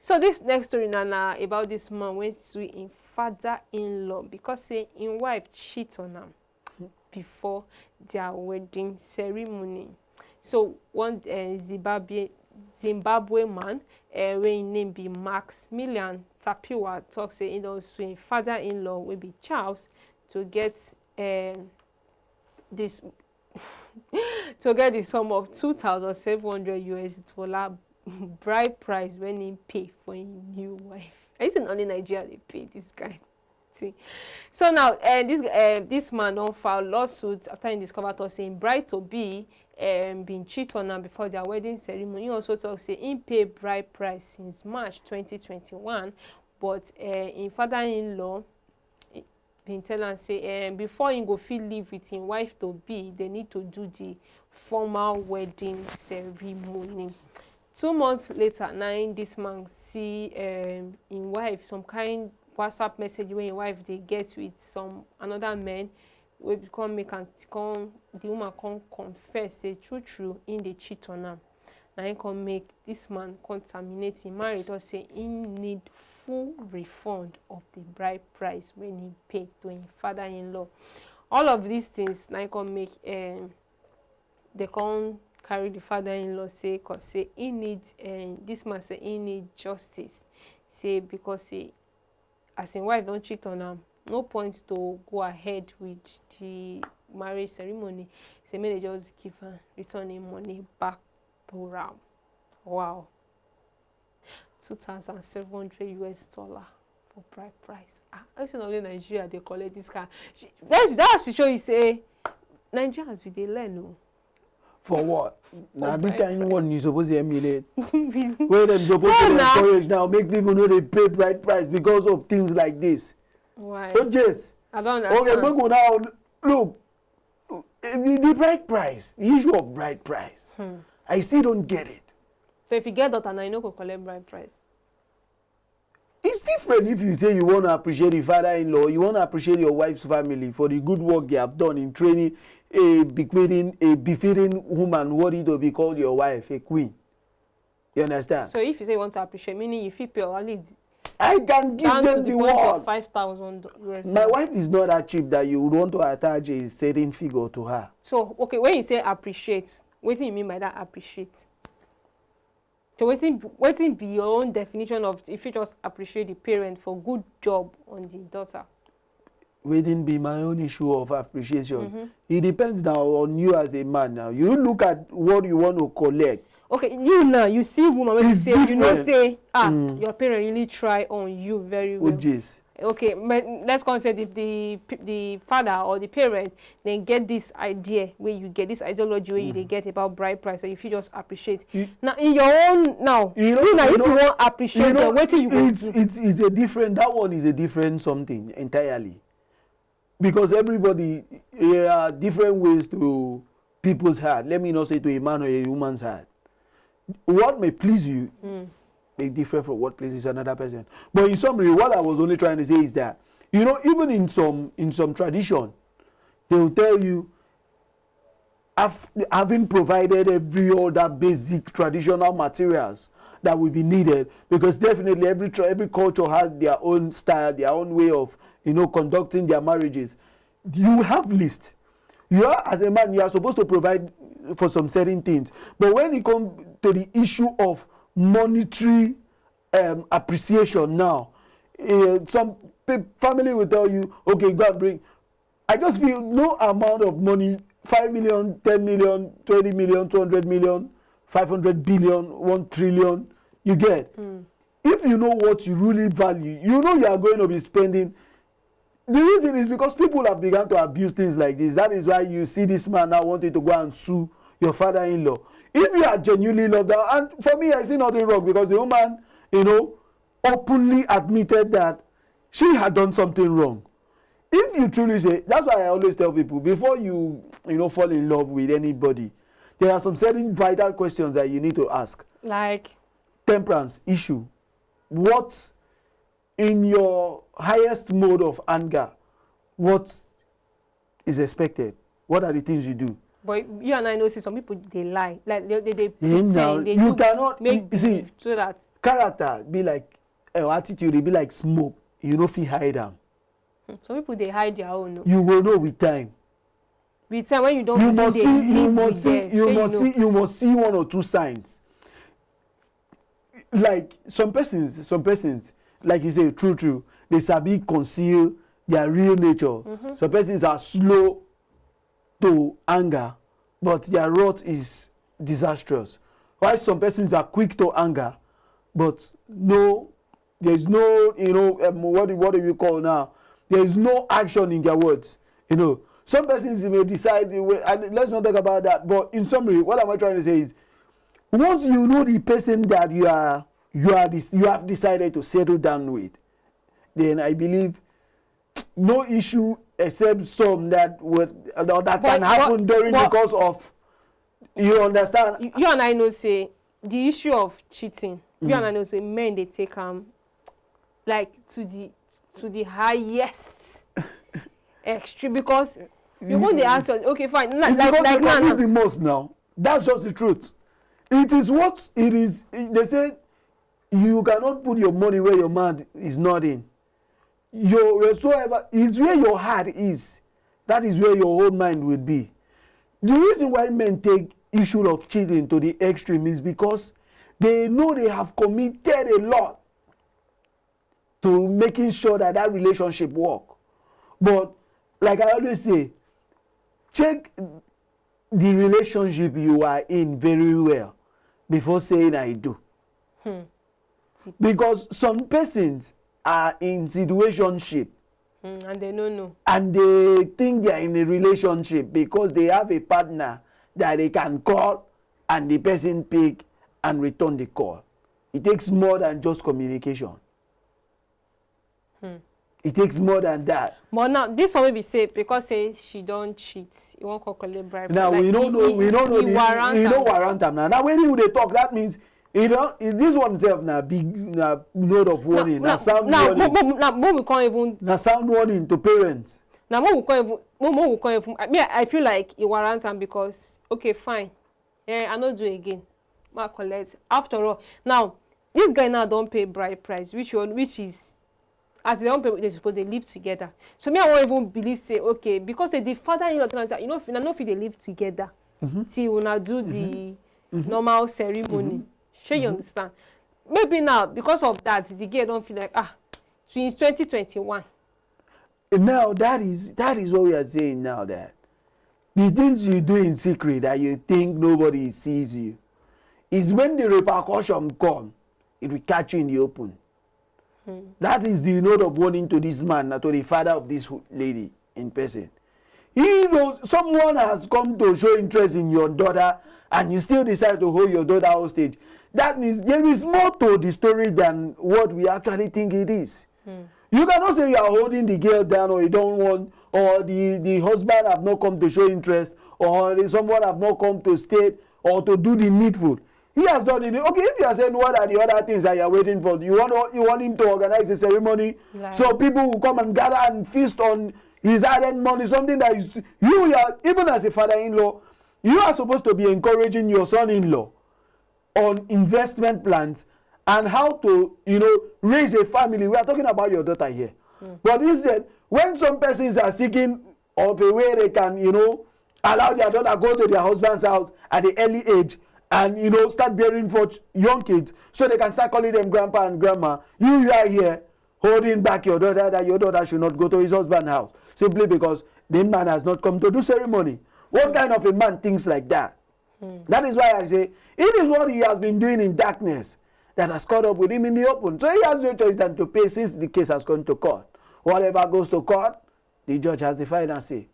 So this next story now about this man went to him father-in-law because say his wife cheat on him before their wedding ceremony. So one Zimbabwe man, when his name be Maximilian Tapiwa, talk say he don sue him father-in-law will be Charles to get this to get the sum of $2,700 bride price when he pay for a new wife. I think only Nigeria they pay this guy. See. So now this man don't file lawsuit after he discovered us saying bride to be been cheated on him before their wedding ceremony. He also talks say he pay bride price since March 2021, but in father-in-law been tell am say before he go feel live with him wife to be, they need to do the formal wedding ceremony. 2 months later, now this man see him wife some kind WhatsApp message when his wife they get with some another man. We become make and the woman come confess say true in the cheat on him. Now he come make this man terminate him marriage or say he need full refund of the bride price when he paid to his father-in-law. All of these things now he come make they come carry the father-in-law say cause say he needs this man say he need justice. Say because say as his wife don't cheat on him, no point to go ahead with the marriage ceremony. Say may they just give her return him money back to her. Wow. $2,700 for bride price. I say only Nigeria they collect this car. That should show you say Nigerians they learn no. For what? Now this kind of one you supposed to emulate. Where them supposed to encourage now, make people know they pay bride price because of things like this. Why? Don't just. I don't understand. Okay, but go now. Look, the bride price, the issue of bride price, I still don't get it. So if you get that, and I know go collect bride price. It's different if you say you want to appreciate your father-in-law, you want to appreciate your wife's family for the good work you have done in training a befitting woman worthy to be called your wife, a queen. You understand? So if you say you want to appreciate, meaning you feel pay or lead. I can give them the word. $5,000. My wife is not that cheap that you would want to attach a certain figure to her. So okay, when you say appreciate, what do you mean by that appreciate? So waiting be your own definition of if you just appreciate the parent for good job on the daughter. Wouldn't be my own issue of appreciation. It depends now on you as a man. Now you look at what you want to collect. Okay, you now you see woman when you say different. you know say your parent really try on you very well. Oh, yes. Okay, but let's consider if the father or the parent then get this idea where you get this ideology where they get about bride price, so if you just appreciate now in your own now if you want appreciate them, what you go do? It's a different, that one is a different something entirely, because everybody there are different ways to people's heart. Let me not say to a man or a woman's heart. What may please you may differ from what pleases another person. But in summary, what I was only trying to say is that, you know, even in some tradition, they will tell you, having provided every other basic traditional materials that will be needed, because definitely every culture has their own style, their own way of, you know, conducting their marriages. You have list. You are, as a man, you are supposed to provide for some certain things. But when it comes to the issue of monetary appreciation now, some family will tell you, okay, go and bring. I just feel no amount of money, 5 million, 10 million, 20 million, 200 million, 500 billion, 1 trillion, you get. If you know what you really value, you know you are going to be spending. The reason is because people have begun to abuse things like this. That is why you see this man now wanting to go and sue your father-in-law. If you are genuinely loved, and for me, I see nothing wrong, because the woman, you know, openly admitted that she had done something wrong. If you truly say, that's why I always tell people, before you fall in love with anybody, there are some certain vital questions that you need to ask. Like? Temperance issue. What, in your highest mode of anger, what is expected? What are the things you do? But you and I know, see, some people, they lie. Like, they Now, pretend, they you cannot, make see, so that. character be like attitude be like smoke, you no fit hide am. Some people dey hide their own. No? You go know with time. With time when you don You must see one or two signs. Like some persons like you say true they sabi conceal their real nature. Some persons are slow to anger but their wrath is disastrous, while some persons are quick to anger but there's no what do you call now, there is no action in their words. Some persons may decide, let's not talk about that, but in summary what am I trying to say is, once you know the person that you have decided to settle down with, then I believe no issue except some that can happen during the course of, you understand. You and I know say the issue of cheating. You and I know say men they take like to the highest extreme, because you want the answer. Okay, fine. It's because they can do the most now. That's just the truth. It is what it is. They say you cannot put your money where your mouth is not in. Whatsoever is where your heart is, that is where your whole mind will be. The reason why men take issue of cheating to the extreme is because they know they have committed a lot to making sure that relationship work. But like I always say, check the relationship you are in very well before saying I do. Because some persons are in situationship and they don't know, and they think they are in a relationship because they have a partner that they can call and the person pick and return the call. It takes more than just communication. It takes more than that. But now this one will be safe because say she don't cheat. You won't calculate bribe. Now like, we don't know warrant am now. Now when you dey talk, that means this one self na big note of warning. Na sound warning. Now more we can't even. Na sound warning to parents. Now more we can't even. I feel like it warrant am because okay fine, I no do again. Ma collect. After all, now this guy now don't pay bride price, which is. As they don't pay, they suppose they live together. So me, I won't even believe say okay because the father-in-law if they live together till una do the normal ceremony. Sure you understand? Maybe now because of that the girl don't feel like since 2021. Now that is what we are saying now, that the things you do in secret that you think nobody sees you is when the repercussion come, it will catch you in the open. That is the note of warning to this man, to the father of this lady in person. He knows someone has come to show interest in your daughter and you still decide to hold your daughter hostage. That means there is more to the story than what we actually think it is. You cannot say you are holding the girl down or you don't want, or the husband have not come to show interest, or someone have not come to stay or to do the needful. He has done it. Okay, if you are saying what are the other things that you are waiting for, you want him to organize a ceremony so people will come and gather and feast on his hard-earned money, something that you are, even as a father-in-law, you are supposed to be encouraging your son-in-law on investment plans and how to, raise a family. We are talking about your daughter here. But instead, when some persons are seeking of a way they can, allow their daughter go to their husband's house at the early age, and start bearing for young kids so they can start calling them grandpa and grandma, you are here holding back your daughter, that your daughter should not go to his husband's house simply because the man has not come to do ceremony. What kind of a man thinks like that? That is why I say it is what he has been doing in darkness that has caught up with him in the open. So he has no choice than to pay since the case has gone to court. Whatever goes to court, the judge has the final say.